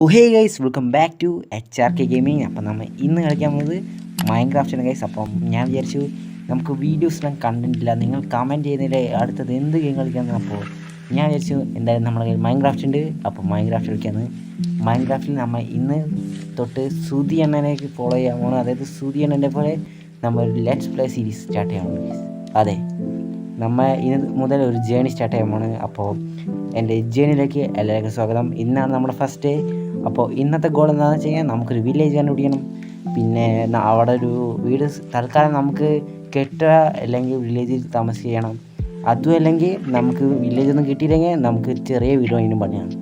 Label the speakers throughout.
Speaker 1: Hey guys, welcome back to HRK gaming. അപ്പം നമ്മൾ ഇന്ന് കളിക്കാൻ പോകുന്നത് മൈൻക്രാഫ്റ്റാണ് ഗൈസ്. അപ്പം ഞാൻ വിചാരിച്ചു നമുക്ക് വീഡിയോസിലും കണ്ടിട്ടില്ല, നിങ്ങൾ കമൻറ്റ് ചെയ്യുന്നതിൻ്റെ അടുത്തത് എന്ത് ഗെയിം കളിക്കാമെന്ന്. അപ്പോൾ ഞാൻ വിചാരിച്ചു എന്തായാലും നമ്മുടെ കയ്യിൽ മൈൻക്രാഫ്റ്റ് ഉണ്ട്, അപ്പോൾ മൈൻക്രാഫ്റ്റ് കളിക്കാമെന്ന്. മൈൻക്രാഫ്റ്റിൽ നമ്മൾ ഇന്ന് തൊട്ട് സുധി അണ്ണനേക്ക് ഫോളോ ചെയ്യാൻ പോകണം. അതായത് സുധി അണ്ണൻ്റെ പോലെ നമ്മൾ ഒരു ലെറ്റ്സ് പ്ലേ സീരീസ് സ്റ്റാർട്ട് ചെയ്യാൻ പോകുന്നു ഗൈസ്. അതെ, നമ്മൾ ഇന്ന് മുതൽ ഒരു ജേണി സ്റ്റാർട്ട് ചെയ്യാൻ പോണ്. അപ്പോൾ എൻ്റെ ജേണിയിലേക്ക് എല്ലാവർക്കും സ്വാഗതം. ഇന്നാണ് നമ്മുടെ ഫസ്റ്റ് ഡേ. അപ്പോൾ ഇന്നത്തെ ഗോൾ എന്താണെന്ന് വെച്ച് കഴിഞ്ഞാൽ നമുക്കൊരു വില്ലേജ് കണ്ടുപിടിക്കണം. പിന്നെ അവിടെ ഒരു വീട് തൽക്കാലം നമുക്ക് കെട്ടുക, അല്ലെങ്കിൽ വില്ലേജിൽ താമസിക്കണം. അതും അല്ലെങ്കിൽ നമുക്ക് വില്ലേജ് ഒന്നും കിട്ടിയില്ലെങ്കിൽ നമുക്ക് ചെറിയ വീട് അതിനും പണിയാണ്.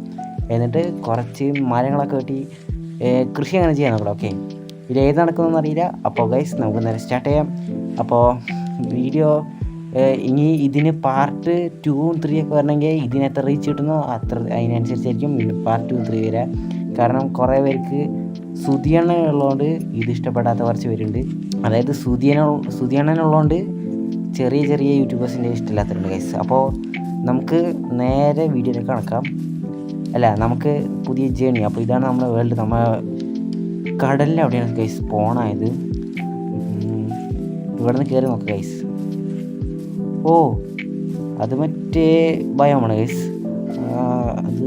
Speaker 1: എന്നിട്ട് കുറച്ച് മരങ്ങളൊക്കെ വെട്ടി കൃഷി അങ്ങനെ ചെയ്യാൻ നോക്കണം. ഓക്കെ, ഇതിൽ ഏത് നടക്കുന്നതെന്ന് അറിയില്ല. അപ്പോൾ ഗൈസ് നമുക്ക് നേരെ സ്റ്റാർട്ട് ചെയ്യാം. അപ്പോൾ വീഡിയോ ഇനി ഇതിന് പാർട്ട് 2ഉം 3 ഒക്കെ വരണമെങ്കിൽ ഇതിന് എത്ര റീച്ച് കിട്ടുന്നോ അത്ര അതിനനുസരിച്ചായിരിക്കും പാർട്ട് 2, 3 വരിക. കാരണം കുറേ പേർക്ക് സുധിയണ്ണ ഉള്ളതുകൊണ്ട് ഇത് ഇഷ്ടപ്പെടാത്ത കുറച്ച് പേരുണ്ട്. അതായത് സുധിയണ്ണനുള്ളതുകൊണ്ട് ചെറിയ ചെറിയ യൂട്യൂബേഴ്സിൻ്റെ ഇഷ്ടമില്ലാത്തവരുണ്ട് ഗൈസ്. അപ്പോൾ നമുക്ക് നേരെ വീഡിയോയിലേക്ക് കണക്കാം. നമുക്ക് പുതിയ ജേണി. അപ്പോൾ ഇതാണ് നമ്മുടെ വേൾഡ്. നമ്മൾ കടലിൽ അവിടെയാണ് ഗൈസ് സ്പോണായത്. ഇവിടെ നിന്ന് കയറി നോക്കാം ഗൈസ്. ഓ, അത് മറ്റേ ബയോമാണ് ഗൈസ്. അത്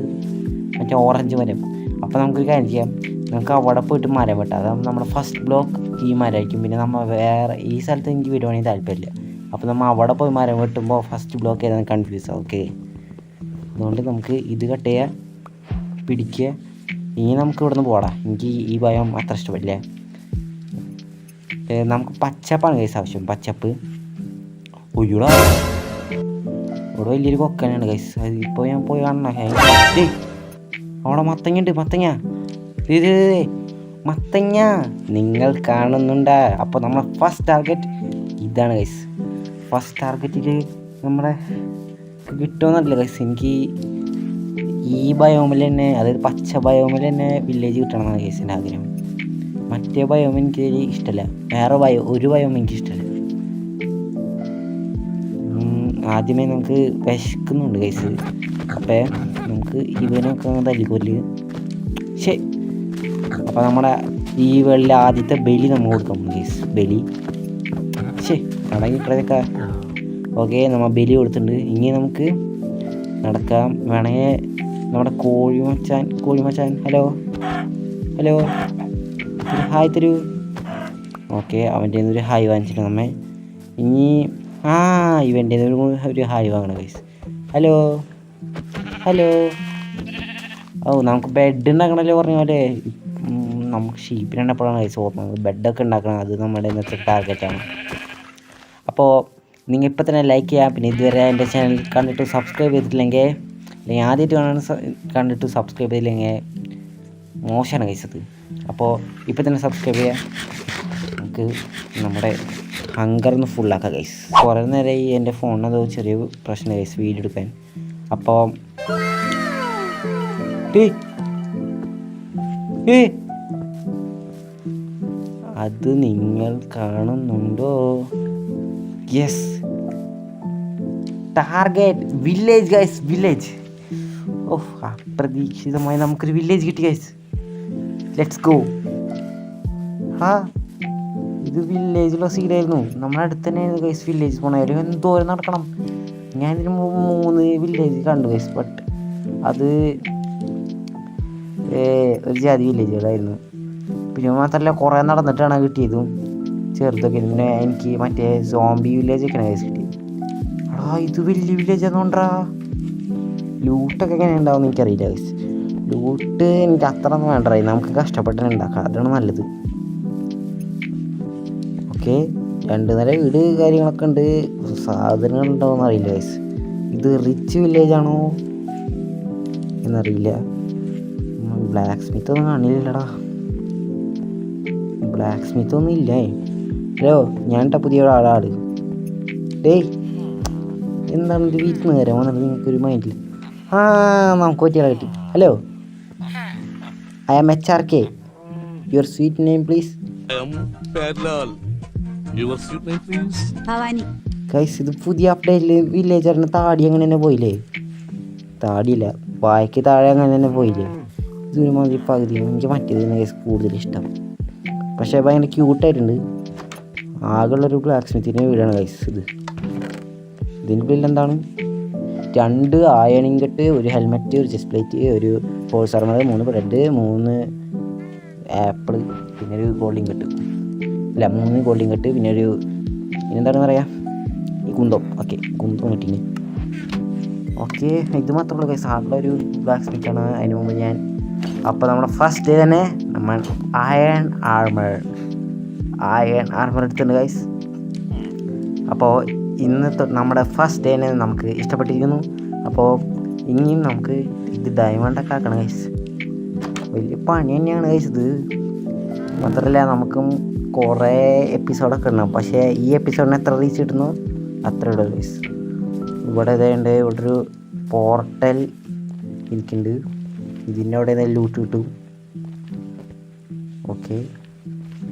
Speaker 1: മറ്റേ ഓറഞ്ച് മരം. അപ്പോൾ നമുക്കൊരു കാര്യം ചെയ്യാം, നമുക്ക് അവിടെ പോയിട്ട് മരം വെട്ടാം. അതാകുമ്പോൾ നമ്മുടെ ഫസ്റ്റ് ബ്ലോക്ക് ഈ മരമായിരിക്കും. പിന്നെ നമ്മൾ വേറെ ഈ സ്ഥലത്ത് എനിക്ക് വരുവാണെങ്കിൽ താല്പര്യമില്ല. അപ്പോൾ നമ്മൾ അവിടെ പോയി മരം വെട്ടുമ്പോൾ ഫസ്റ്റ് ബ്ലോക്ക് ഏതാണ് കൺഫ്യൂസ് ആവും. ഓക്കെ, അതുകൊണ്ട് നമുക്ക് ഇത് കട്ട് ചെയ്യുക, പിടിക്കുക. ഇനി നമുക്ക് ഇവിടെ നിന്ന് പോടാം. എനിക്ക് ഈ ഭയം അത്ര ഇഷ്ടപ്പെടില്ല. നമുക്ക് പച്ചപ്പാണ് ഗൈസ് ആവശ്യം, പച്ചപ്പ്. ഒയ്യൂടാ, ഇവിടെ വലിയൊരു കൊക്കനാണ് ഗൈസ്. അത് ഇപ്പോൾ ഞാൻ പോയി കാണണം. അവിടെ മത്തങ്ങ ഉണ്ട്, മത്തങ്ങ മത്തങ്ങ നിങ്ങൾ കാണുന്നുണ്ട്. അപ്പോൾ നമ്മളെ ഫസ്റ്റ് ടാർഗറ്റ് ഇതാണ് ഗൈസ്. ഫസ്റ്റ് ടാർഗറ്റിൽ നമ്മുടെ കിട്ടുമെന്നറിയില്ല ഗൈസ്. എനിക്ക് ഈ ബയോമിൽ തന്നെ, അതായത് പച്ച ബയോമിൽ തന്നെ വില്ലേജ് കിട്ടണം എന്നാണ് ഗൈസിൻ്റെ ആഗ്രഹം. മറ്റേ ബയോം എനിക്ക് ഇഷ്ടമല്ല, വേറെ ഒരു ബയോം എനിക്ക് ഇഷ്ടമല്ല. ആദ്യമേ നമുക്ക് വിശക്കുന്നുണ്ട് ഗൈസ്. അപ്പോൾ നമുക്ക് ഇവനൊക്കെ തല്ലിക്കൊല്ല്. ശരി, അപ്പോൾ നമ്മുടെ ഈ വേൾഡിലെ ആദ്യത്തെ ബലി നമ്മൾ കൊടുക്കാം ഗൈസ്. ബലി കിട്ടതൊക്കെ ഓക്കെ, നമ്മൾ ബലി കൊടുത്തിട്ടുണ്ട്. ഇനി നമുക്ക് നടക്കാം. വേണമെങ്കിൽ നമ്മുടെ കോഴിമച്ചാൻ ഹലോ ഒരു ഹായ് തരൂ. ഓക്കെ, അവൻ്റെ ഒരു ഹായ് വാങ്ങിച്ചിട്ട് നമ്മെ ഇനി ഇവൻ്റെ ഒരു ഹായ് വാങ്ങണം ഗൈസ്. ഹലോ. ഓ, നമുക്ക് ബെഡ് ഉണ്ടാക്കണമല്ലോ പറഞ്ഞ പോലെ. നമുക്ക് ഷീപ്പിനുണ്ടപ്പോഴാണ് ഗൈസ് ഓർമ്മ ബെഡൊക്കെ ഉണ്ടാക്കണം. അത് നമ്മുടെ ഇന്നത്തെ ടാർഗറ്റാണ്. അപ്പോൾ നിങ്ങൾ ഇപ്പം തന്നെ ലൈക്ക് ചെയ്യാം. പിന്നെ ഇതുവരെ എൻ്റെ ചാനൽ കണ്ടിട്ട് സബ്സ്ക്രൈബ് ചെയ്തിട്ടില്ലെങ്കിൽ, അല്ലെങ്കിൽ ആദ്യമായിട്ട് കണ്ടിട്ട് സബ്സ്ക്രൈബ് ചെയ്തില്ലെങ്കിൽ മോശമാണ് ഗൈസ് അത്. അപ്പോൾ ഇപ്പം തന്നെ സബ്സ്ക്രൈബ് ചെയ്യാം. നമുക്ക് നമ്മുടെ ഹങ്കറിന്ന് ഫുള്ളാക്കാം ഗൈസ്. കുറേ നേരമായി എൻ്റെ ഫോണിനത് ചെറിയ പ്രശ്നം ഗൈസ് വീഡിയോ എടുക്കാൻ. അപ്പോൾ അത് നിങ്ങൾ കാണുന്നുണ്ടോ? Yes, target village guys, village. ഓഹ്, അപ്രതീക്ഷിതമായി നമുക്കൊരു വില്ലേജ് കിട്ടി ഗൈസ്. Let's go. ഇത് വില്ലേജിലുള്ള സീഡായിരുന്നു. നമ്മുടെ അടുത്ത് തന്നെയായിരുന്നു ഗൈസ് വില്ലേജ് പോണായാലും എന്തോരം നടക്കണം. ഞാനൊരു 3 വില്ലേജ് കണ്ടു ഗൈസ്. ബട്ട് അത് ഒരു ജാതി വില്ലേജുകളായിരുന്നു. പിന്നെ മാത്രമല്ല കുറേ നടന്നിട്ടാണ് കിട്ടിയതും ചെറുതൊക്കെ. പിന്നെ എനിക്ക് മറ്റേ സോംബി വില്ലേജൊക്കെയാണ് ഗൈസ് കിട്ടിയത്. ഇത് വലിയ വില്ലേജ് ആണെന്നുണ്ടാ. ലൂട്ടൊക്കെ എങ്ങനെ ഉണ്ടാവും എനിക്കറിയില്ല ഗൈസ്. ലൂട്ട് എനിക്ക് അത്ര ഒന്നും വേണ്ടായി, നമുക്ക് കഷ്ടപ്പെട്ട് ഉണ്ടാക്കാം, അതാണ് നല്ലത്. ഓക്കെ, 2 നില വീട് കാര്യങ്ങളൊക്കെ ഉണ്ട്. സാധനങ്ങൾ ഉണ്ടാവുമെന്ന് അറിയില്ല ഗൈസ്. ഇത് റിച്ച് വില്ലേജ് ആണോ എന്നറിയില്ല. ബ്ലാക്ക് സ്മിത്ത് ഒന്നും കാണില്ലടാ. ബ്ലാക്ക് സ്മിത്ത് ഒന്നും ഇല്ലേ? ഹലോ, ഞാൻ പുതിയ ആളാണ്. എന്താണ് ഒരു വീട്ടിൽ നിന്ന് കയറാൻ വന്നിട്ട് നിങ്ങൾക്കൊരു മൈൻഡിൽ? നമുക്ക് പറ്റിയ കിട്ടി. Hello, I am HRK. Your sweet name please. Guys, ഇത് പുതിയ അപ്ഡേറ്റിൽ വില്ലേജറിന് താടി അങ്ങനെ തന്നെ പോയില്ലേ? താടിയില്ല, വായ്ക്ക് താഴെ അങ്ങനെ തന്നെ പോയില്ലേ? ഇതിന് മതി പകുതി. എനിക്ക് മറ്റേതിന് ഗൈസ് കൂടുതൽ ഇഷ്ടം. പക്ഷേ ഭയങ്കര ക്യൂട്ടായിട്ടുണ്ട്. ആകെയുള്ളൊരു ബ്ലാക്ക് സ്മിത്തിൻ്റെ വീടാണ് ഗൈസ് ഇത്. ഇതിൻ്റെ ഉള്ളിൽ എന്താണ് 2 അയണിങ് കെട്ട്, ഒരു ഹെൽമെറ്റ്, ഒരു ചെസ്റ്റ് പ്ലേറ്റ്, ഒരു ഫോഴ്സ് ആർമർ, 3 ബ്രെഡ്, 3 ആപ്പിൾ, പിന്നെ ഒരു ഗോൾഡിങ് കെട്ട്. ഇല്ല 3 ഗോൾഡിങ് കെട്ട്, പിന്നെ ഒരു പിന്നെന്താണെന്ന് പറയാം ഈ കുന്തം. ഓക്കെ, കുന്തം കിട്ടീന്. ഓക്കെ, ഇത് മാത്രമുള്ള ഗൈസ് ആളുള്ളൊരു ബ്ലാക്ക് സ്മിത്താണ്. അതിന് മുമ്പ് ഞാൻ അപ്പോൾ നമ്മുടെ ഫസ്റ്റ് ഡേ തന്നെ നമ്മൾ അയൺ ആർമർ എടുത്തിട്ടുണ്ട് ഗൈസ്. അപ്പോൾ ഇന്നത്തെ നമ്മുടെ ഫസ്റ്റ് ഡേനെ നമുക്ക് ഇഷ്ടപ്പെട്ടിരിക്കുന്നു. അപ്പോൾ ഇനിയും നമുക്ക് ഇത് ഡയമണ്ടൊക്കെ ആക്കണം ഗൈസ്. വലിയ പണി തന്നെയാണ് ഗൈസ് ഇത്. മാത്രമല്ല നമുക്കും കുറേ എപ്പിസോഡൊക്കെ ഉണ്ടാവും. പക്ഷേ ഈ എപ്പിസോഡിന് എത്ര റീച്ച് കിട്ടുന്നു അത്ര ഇടും ഗൈസ്. ഇവിടെ ഇതുണ്ട്, ഇവിടെ ഒരു പോർട്ടൽ ഇരിക്കുന്നുണ്ട്. ഇതിൻ്റെ അവിടെ ഏതായാലും ലൂട്ട് കിട്ടും. ഓക്കെ,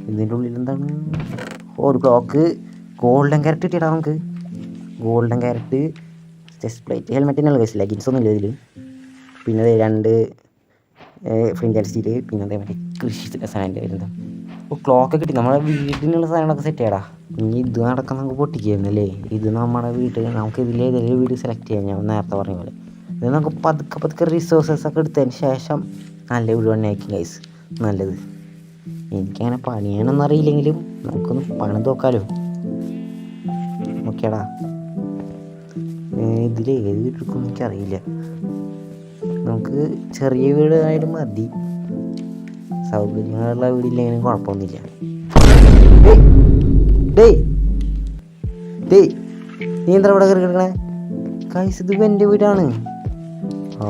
Speaker 1: ഇതിൻ്റെ ഉള്ളിൽ എന്താണ് ഒരു ക്ലോക്ക്, ഗോൾഡൻ ക്യാരറ്റ് കിട്ടിയിട്ടാ നമുക്ക്. ഗോൾഡൻ ക്യാരറ്റ്, ചെസ്റ്റ് പ്ലേറ്റ്, ഹെൽമെറ്റിനുള്ള കേസ്, ലെഗിൻസ് ഒന്നും ഇല്ല ഇതിൽ. പിന്നെ 2 ഫ്ലിഞ്ച് സ്റ്റീൽ, പിന്നെ അതേമാതിരി കൃഷി സാധനം വരുന്നത്. അപ്പോൾ ക്ലോക്ക് കിട്ടി. നമ്മുടെ വീടിനുള്ള സാധനങ്ങളൊക്കെ സെറ്റ് ചെയ്യടാ. ഇനി ഇത് നടക്കാൻ നമുക്ക് പൊട്ടിക്കായിരുന്നല്ലേ. ഇത് നമ്മുടെ വീട്ടിൽ നമുക്ക് ഇതിലേതൊരു വീട് സെലക്ട് ചെയ്യാം. ഞാൻ നേരത്തെ പറഞ്ഞ പോലെ ഇത് നമുക്ക് പതുക്കെ റിസോഴ്സസ് ഒക്കെ എടുത്തതിന് ശേഷം നല്ല വീട് തന്നെ ആയിരിക്കും ഗൈസ് നല്ലത്. എനിക്കങ്ങനെ പണിയാനൊന്നും അറിയില്ലെങ്കിലും നമുക്കൊന്ന് പണിത് നോക്കാമല്ലോ. ഓക്കേടാ, ഇതിൽ ഏത് വീടെടുക്കും എനിക്കറിയില്ല. നമുക്ക് ചെറിയ വീടായാലും മതി, സൗകര്യങ്ങളുള്ള വീടില്ലെങ്കിലും കുഴപ്പമൊന്നുമില്ല. നീ എന്താ ഇവിടെ കയറി കിടക്കണേ ഗൈസ്? ഇത് എൻ്റെ വീടാണ്.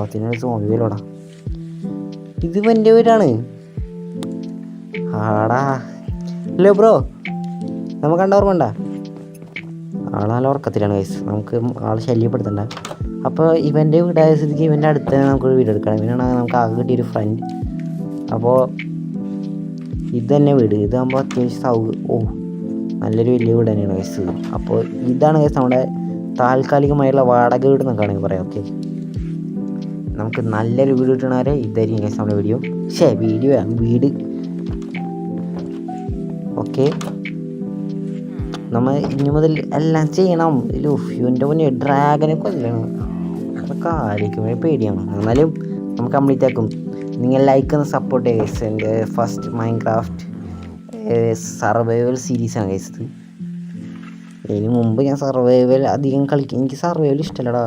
Speaker 1: അതിനൊരു സോമ്പി വീടാ. ഇത് എൻ്റെ വീടാണ്. ആടാ, ഹലോ ബ്രോ, നമുക്ക് കണ്ട ഓർമ്മ ഉണ്ടാ? ആള് നല്ല ഉറക്കത്തിലാണ് ഗൈസ്. നമുക്ക് ആളെ ശല്യപ്പെടുത്തണ്ട. അപ്പോൾ ഇവൻ്റെ വീടായ സ്ഥിതിക്ക് ഇവൻ്റെ അടുത്ത് തന്നെ നമുക്കൊരു വീട് എടുക്കണം. ഇവനാണ് നമുക്ക് ആകെ കിട്ടിയൊരു ഫ്രണ്ട്. അപ്പോൾ ഇത് തന്നെ വീട്. ഇതാകുമ്പോൾ അത്യാവശ്യം നല്ലൊരു വലിയ വീട് തന്നെയാണ് ഗൈസ്. അപ്പോൾ ഇതാണ് ഗൈസ് നമ്മുടെ താൽക്കാലികമായുള്ള വാടക വീട് എന്നൊക്കെ ആണെങ്കിൽ പറയാം. ഓക്കെ, നമുക്ക് നല്ലൊരു വീട് കിട്ടണവരെ ഇതായിരിക്കും ഗൈസ് നമ്മുടെ വീട്. ഓക്കെ, നമ്മൾ ഇനി മുതൽ എല്ലാം ചെയ്യണം. എൻ്റെ മുന്നേ ഡ്രാഗനെ കൊല്ലണം. അതൊക്കെ ആലോചിക്കുമ്പോൾ പേടിയാണ്. എന്നാലും നമുക്ക് കംപ്ലീറ്റ് ആക്കും. നിങ്ങൾ ലൈക്ക് ഒന്ന് സപ്പോർട്ട് ചെയ്യുക ഗൈസ്. എൻ്റെ ഫസ്റ്റ് മൈൻക്രാഫ്റ്റ് സർവൈവൽ സീരീസാണ് ഗൈസ് ഇത്. ഇതിന് മുമ്പ് ഞാൻ സർവൈവൽ അധികം കളിക്കും. എനിക്ക് സർവൈവൽ ഇഷ്ടമല്ലടാ.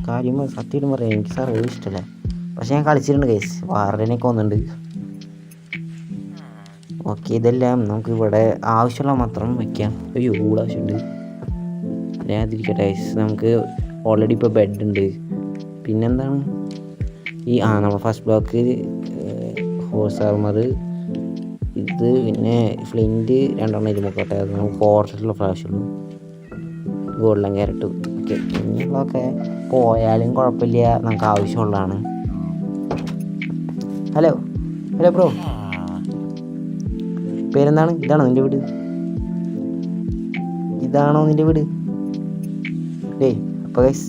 Speaker 1: കാര്യം സത്യം പറയാം, എനിക്ക് സർവൈവൽ ഇഷ്ടമല്ല. പക്ഷെ ഞാൻ കളിച്ചിട്ടുണ്ട് ഗൈസ്. വാർഡനൊക്കെ വന്നിട്ടുണ്ട്. ഓക്കെ, ഇതെല്ലാം നമുക്ക് ഇവിടെ ആവശ്യമുള്ള മാത്രം വയ്ക്കാം. കൂടെ ആവശ്യമുണ്ട്. ഞാൻ അതിരിക്കട്ടെ ഗൈസ്. നമുക്ക് ഓൾറെഡി ഇപ്പോൾ ബെഡ് ഉണ്ട്. പിന്നെന്താണ് നമ്മുടെ ഫസ്റ്റ് ബ്ലോക്ക്, ഹോഴ്സ് ആർമർ, ഇത് പിന്നെ ഫ്ലിൻറ്റ് 2 ഇരുമുക്കോട്ടെ. അത് നമുക്ക് പോർട്ടിലുള്ള പ്രാവശ്യമുള്ളൂ. Golden carrot. ഓക്കെ, ഇനിയുള്ളതൊക്കെ പോയാലും കുഴപ്പമില്ല, നമുക്ക് ആവശ്യമുള്ളതാണ്. ഹലോ ബ്രോ, പേരെന്താണ്? ഇതാണോ നിൻ്റെ വീട്? അപ്പോൾ ഗൈസ്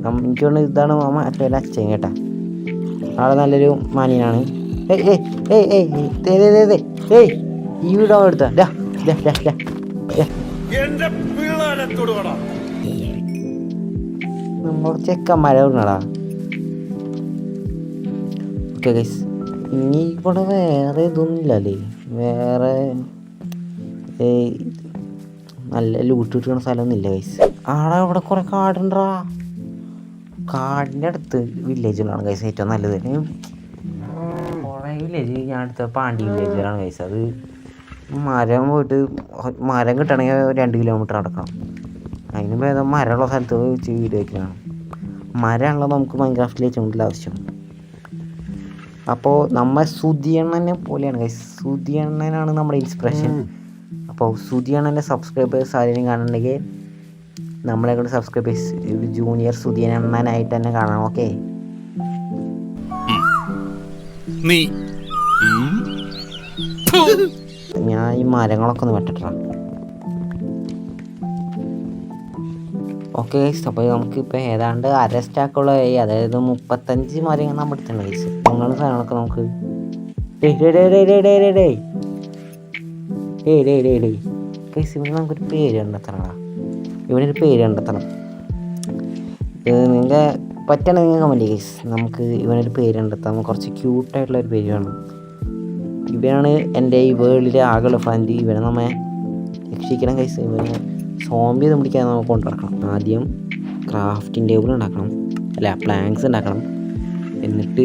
Speaker 1: എനിക്ക് തോന്നുന്നു ഇതാണ് മറ്റേ അച്ഛൻ കേട്ടാ. ആളെ നല്ലൊരു മാനിയനാണ്. ഈ വീടോ എടുത്താ നമ്മൾ ചെക്കന്മാരെ വിടണടാ. ഓക്കെ ഗൈസ്, ഇനി ഇവിടെ വേറെ ഇതൊന്നുമില്ലല്ലേ. വേറെ നല്ല ലൂട്ട് കിട്ടുന്ന സ്ഥലമൊന്നുമില്ല ഗൈസ്. ഇവിടെ കുറേ കാടുണ്ടാ. കാടിൻ്റെ അടുത്ത് വില്ലേജുകളാണ് ഗൈസ് ഏറ്റവും നല്ലത്. കുറേ വില്ലേജ് ഞാൻ അടുത്ത പാണ്ടി വില്ലേജിലാണ് ഗൈസ്. അത് മരം കിട്ടണമെങ്കിൽ 2 കിലോമീറ്റർ നടക്കണം. അതിന് ഭേദം മരമുള്ള സ്ഥലത്ത് വെച്ച് വീട് വയ്ക്കുന്നതാണ്. മരമാണല്ലോ നമുക്ക് മൈൻക്രാഫ്റ്റിൽ ഏറ്റവും കൂടുതൽ ആവശ്യം. അപ്പോൾ നമ്മൾ സുധിയണ്ണനെ പോലെയാണ് ഗൈസ്. സുധിയണ്ണനാണ് നമ്മുടെ ഇൻസ്പിറേഷൻ. അപ്പോൾ സുധിയണ്ണൻ്റെ സബ്സ്ക്രൈബേഴ്സ് ആരെങ്കിലും കാണുന്നുണ്ടെങ്കിൽ നമ്മളെ കൊണ്ട് സബ്സ്ക്രൈബേഴ്സ് ജൂനിയർ സുധിയണ്ണനായിട്ട് തന്നെ കാണാം. ഓക്കെ, ഞാൻ ഈ മരങ്ങളൊക്കെ ഒന്ന് വെട്ടിട്ടാ. ഓക്കെ ഗൈസ്, അപ്പോൾ നമുക്കിപ്പോൾ ഏതാണ്ട് 1/2 സ്റ്റാക്കുള്ള, അതായത് 35 മരങ്ങൾ നമ്മൾ എടുത്തിട്ടുണ്ട് ഗൈസ്. വാങ്ങുന്ന സാധനങ്ങളൊക്കെ നമുക്ക് ഇവിടെ നമുക്കൊരു പേര് കണ്ടെത്തണടാ. ഇവനൊരു പേര് കണ്ടെത്തണം. നിങ്ങൾക്ക് പറ്റണ നിങ്ങൾ കമൻറ്റ് ഗൈസ്. നമുക്ക് ഇവനൊരു പേര് കണ്ടെത്താം. കുറച്ച് ക്യൂട്ടായിട്ടുള്ളൊരു പേര് വേണം. ഇവനാണ് എൻ്റെ ഈ വേൾഡിലെ ആകെയുള്ള ഫ്രണ്ട്. ഇവനെ നമ്മെ രക്ഷിക്കണം ഗൈസ്. ഇവനെ സോംബി ഒന്നും പിടിക്കാതെ നമുക്ക് കൊണ്ടുനടക്കണം. ആദ്യം ക്രാഫ്റ്റിംഗ് ടേബിൾ ഉണ്ടാക്കണം, അല്ല പ്ലാങ്ക്സ് ഉണ്ടാക്കണം. എന്നിട്ട്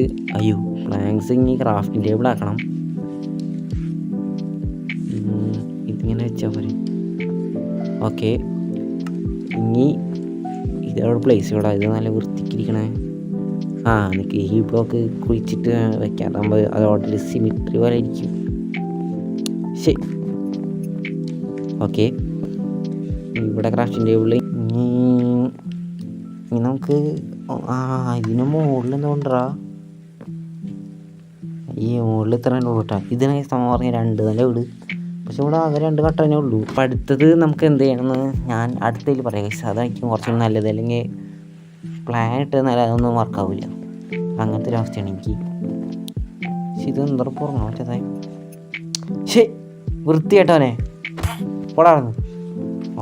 Speaker 1: പ്ലാങ്ക്സ് ഇനി ക്രാഫ്റ്റിംഗ് ടേബിൾ ആക്കണം. ഇതിങ്ങനെ വെച്ചാൽ പോരെ. ഓക്കെ, ഇനി ഇതോടെ പ്ലേസ് ഇവിടെ. ഇത് നല്ല വൃത്തിക്കിരിക്കണേ. എനിക്ക് ഈ ബ്ലോക്ക് കുഴിച്ചിട്ട് വെക്കാം. നമ്മൾ അതോടെ സിമിട്രി പോലെ ഇരിക്കും. ശരി, ഓക്കെ. ഇവിടെ ക്രാഫ്റ്റിംഗ് ടേബിളിൽ ഇനി നമുക്ക് ഇതിന് മുകളിൽ എന്തുകൊണ്ടാ ഈ മുകളിൽ ഇത്ര തന്നെ ഉള്ളൂ കേട്ടോ. ഇതിനെ പറഞ്ഞ 2 നില വീട്, പക്ഷെ ഇവിടെ ആകെ 2 കട്ട തന്നെ ഉള്ളൂ. അപ്പം അടുത്തത് നമുക്ക് എന്ത് ചെയ്യണമെന്ന് ഞാൻ അടുത്തതിൽ പറയാം ഗൈസ്. അതായിരിക്കും കുറച്ചുകൂടി നല്ലത്. അല്ലെങ്കിൽ പ്ലാൻ ഇട്ട് നല്ല അതൊന്നും വർക്കാവില്ല. അങ്ങനത്തെ ഒരു അവസ്ഥയാണ് എനിക്ക്. പക്ഷെ ഇത് എന്താ പറഞ്ഞോ മറ്റേതായി വൃത്തിയായിട്ടവനെ പോടാറുന്നു.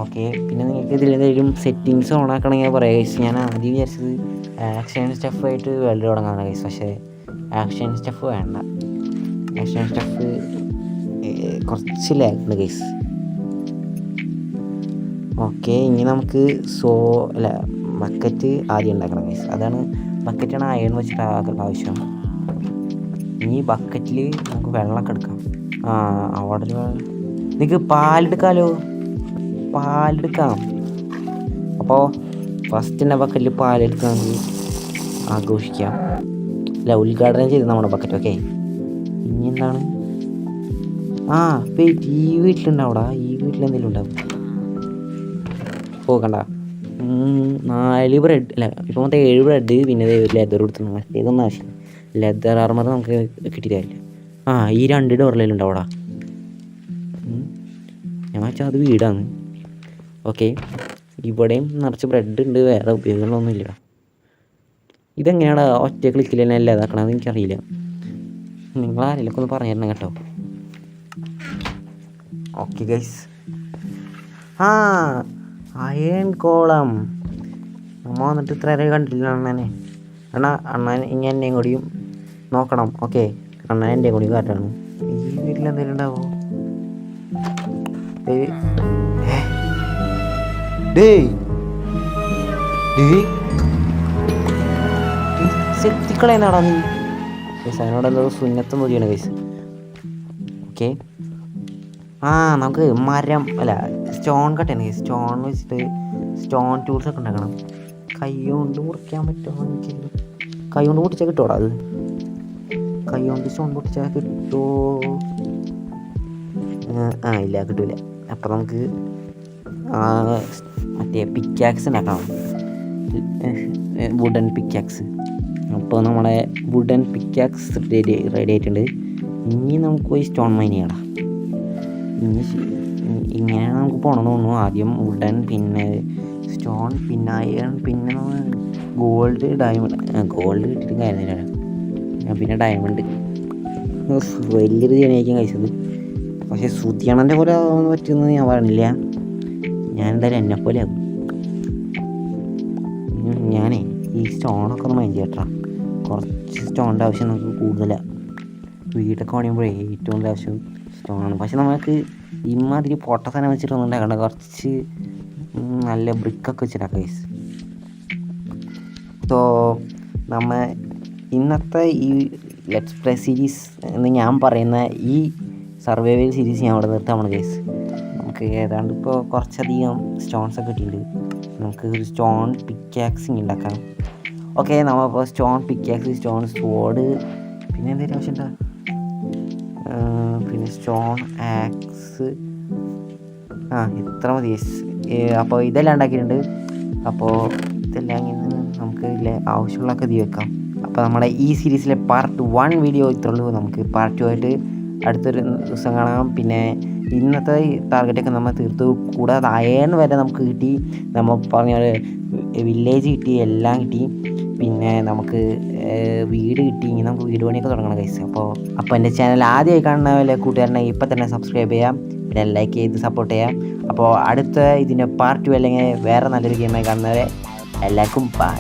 Speaker 1: ഓക്കെ, പിന്നെ നിങ്ങൾക്ക് ഇതിലെന്തെങ്കിലും സെറ്റിങ്സ് ഓൺ ആക്കണമെങ്കിൽ പറയാം ഗൈസ്. ഞാൻ ആദ്യം വിചാരിച്ചത് ആക്ഷൻ സ്റ്റഫായിട്ട് വേൾഡ് തുടങ്ങാനാണ് ഗൈസ്. പക്ഷേ ആക്ഷൻ സ്റ്റഫ് വേണ്ട. ആക്ഷൻ സ്റ്റഫ് കുറച്ച് ലാഗുണ്ട് ഗൈസ്. ഓക്കെ, ഇനി നമുക്ക് ബക്കറ്റ് ആദ്യം ഉണ്ടാക്കണം ഗൈസ്. ബക്കറ്റാണ് അയൺ വെച്ചിട്ട് ആവശ്യം. ഇനി ബക്കറ്റിൽ നമുക്ക് വെള്ളമൊക്കെ എടുക്കാം. അവിടെ നിങ്ങൾക്ക് പാലെടുക്കാമല്ലോ. അപ്പോൾ ഫസ്റ്റ് തന്നെ ബക്കറ്റിൽ പാലെടുക്കാൻ ആഘോഷിക്കാം. ഉദ്ഘാടനം ചെയ്ത് നമ്മുടെ ബക്കറ്റ്. ഓക്കെ, ഇനി എന്താണ്? വെയിറ്റ്, ഈ വീട്ടിലുണ്ടാവൂടാ. ഈ വീട്ടിൽ എന്തെങ്കിലും ഉണ്ടാവും. പോകണ്ട. 4 ബ്രെഡ്, അല്ല ഇപ്പോൾ 7 ബ്രെഡ്. പിന്നെ ലെതർ കൊടുത്തു. ഇതൊന്നും ആവശ്യമില്ല. ലെതർ ആർമർ നമുക്ക് കിട്ടിയിട്ടില്ല. ഈ 2 ഡോറിലെല്ലാം ഉണ്ടാവൂടാ. ഞാൻ വെച്ചാൽ അത് വീടാണ്. ഓക്കെ, ഇവിടെയും നിറച്ച് ബ്രെഡ് ഉണ്ട്. വേറെ ഉപയോഗങ്ങളൊന്നുമില്ല. ഇതെങ്ങനെയാണ് ഒറ്റ ക്ലിക്കിൽ തന്നെ എല്ലാം ഇതാക്കണം? അത് എനിക്കറിയില്ല. നിങ്ങൾ ആരെങ്കിലൊക്കെ ഒന്ന് പറഞ്ഞു തരണം കേട്ടോ. ഓക്കെ ഗൈസ്, അയൺ കോളം നമ്മൾ വന്നിട്ട് ഇത്ര വരെ കണ്ടില്ല അണ്ണനെ. അണ്ണൻ ഇനി എന്നെയും കൂടിയും നോക്കണം. ഓക്കെ, അണ്ണൻ എൻ്റെയും കൂടി കാട്ടാണ്. ഈ വീട്ടിൽ എന്തെങ്കിലും ഉണ്ടാവോ? സെത്തിക്കളേന്നാടാ നീ. അതിനോട് എന്തോ സുന്നത്തും കൂടിയാണ് ഗൈസ്. ഓക്കെ, നമുക്ക് മരം, അല്ല സ്റ്റോൺ കട്ടയാണ്. സ്റ്റോൺ വെച്ചിട്ട് സ്റ്റോൺ ടൂൾസ് ഒക്കെ ഉണ്ടാക്കണം. കൈ കൊണ്ട് മുറിക്കാൻ പറ്റുമോ? എനിക്കില്ല. കൈ കൊണ്ട് പൊട്ടിച്ചാൽ കിട്ടുമോടാ? അത് കൈ കൊണ്ട് സ്റ്റോൺ പൊട്ടിച്ചാൽ കിട്ടുമോ? ഇല്ല, കിട്ടൂല. അപ്പം നമുക്ക് മറ്റേ പിക്കാക്സ് ഉണ്ടാക്കണം. Wooden pickaxe. അപ്പോൾ നമ്മുടെ വുഡൻ പിക്കാക്സ് റെഡി ആയിട്ടുണ്ട്. ഇനി നമുക്ക് പോയി സ്റ്റോൺ മൈൻ ചെയ്യണം. ഇങ്ങനെയാണ് നമുക്ക് പോകണമെന്ന് തോന്നുന്നു. ആദ്യം വുഡൻ, പിന്നെ സ്റ്റോൺ, പിന്നെ അയൺ, പിന്നെ ഗോൾഡ്, ഡയമണ്ട്. ഗോൾഡ് കിട്ടിയിട്ട് കാര്യമില്ല. പിന്നെ ഡയമണ്ട്. വലിയൊരു ജനയായിരിക്കും കഴിച്ചത്. പക്ഷേ സുതിയണൻ്റെ പോലെ പറ്റുമെന്ന് ഞാൻ പറയണില്ല. ഞാൻ എന്തായാലും എന്നെപ്പോലെ ആകും. ഞാനേ ഈ സ്റ്റോണൊക്കെ ഒന്ന് മൈൻഡ് ചെയ്യട്ടാ. കുറച്ച് സ്റ്റോണിൻ്റെ ആവശ്യം നമുക്ക് കൂടുതലാണ്. വീടൊക്കെ പണിയുമ്പോഴേ ഏറ്റവും കൂടുതൽ ആവശ്യം സ്റ്റോണാണ്. പക്ഷെ നമുക്ക് ഇമാതിരി പൊട്ട സാധനം വെച്ചിട്ടൊന്നും ഉണ്ടാക്കണ്ട. കുറച്ച് നല്ല ബ്രിക്കൊക്കെ വെച്ചിട്ടാണ് ഗൈസ്. സോ നമ്മൾ ഇന്നത്തെ ഈ ലെറ്റ്സ് പ്ലേ സീരീസ് എന്ന് ഞാൻ പറയുന്ന ഈ സർവൈവൽ സീരീസ് ഞാൻ അവിടെ നിർത്താമാണ് ഗൈസ്. നമുക്ക് ഏതാണ്ട് ഇപ്പോൾ കുറച്ചധികം സ്റ്റോൺസൊക്കെ കിട്ടിയിട്ടുണ്ട്. നമുക്ക് ഒരു സ്റ്റോൺ പിക്കാക്സിങ് ഉണ്ടാക്കാം. ഓക്കെ, നമ്മളിപ്പോൾ സ്റ്റോൺ പിക്കാക്സ്, സ്റ്റോൺ സ്വോർഡ്, പിന്നെ എന്തെങ്കിലും ആവശ്യമുണ്ടോ? പിന്നെ സ്റ്റോൺ ആക്സ്. ഇത്ര മതി. അപ്പോൾ ഇതെല്ലാം ഉണ്ടാക്കിയിട്ടുണ്ട്. അപ്പോൾ ഇതെല്ലാം ഇങ്ങനെ നമുക്ക് ആവശ്യമുള്ളതൊക്കെ ഇത് വെക്കാം. അപ്പോൾ നമ്മുടെ ഈ സീരീസിലെ പാർട്ട് 1 വീഡിയോ ഇത്രയുള്ളൂ. നമുക്ക് പാർട്ട് 2 ആയിട്ട് അടുത്തൊരു ദിവസം കാണാം. പിന്നെ ഇന്നത്തെ ടാർഗറ്റൊക്കെ നമ്മൾ തീർത്തു. കൂടാതെ അയൺ വരെ നമുക്ക് കിട്ടി. നമ്മൾ പറഞ്ഞ വില്ലേജ് കിട്ടി, എല്ലാം കിട്ടി. പിന്നെ നമുക്ക് വീട് കിട്ടി. ഇനി നമുക്ക് വീട് പണിയൊക്കെ തുടങ്ങണം ഗൈസ്. അപ്പോൾ എൻ്റെ ചാനൽ ആദ്യമായി കാണുന്ന പോലെ കൂട്ടുകാരനെ ഇപ്പം തന്നെ സബ്സ്ക്രൈബ് ചെയ്യാം, പിന്നെ ലൈക്ക് ചെയ്ത് സപ്പോർട്ട് ചെയ്യാം. അപ്പോൾ അടുത്ത ഇതിൻ്റെ പാർട്ട് 2 അല്ലെങ്കിൽ വേറെ നല്ലൊരു ഗെയിമായി കാണുന്നവരെ എല്ലാവർക്കും ബൈ.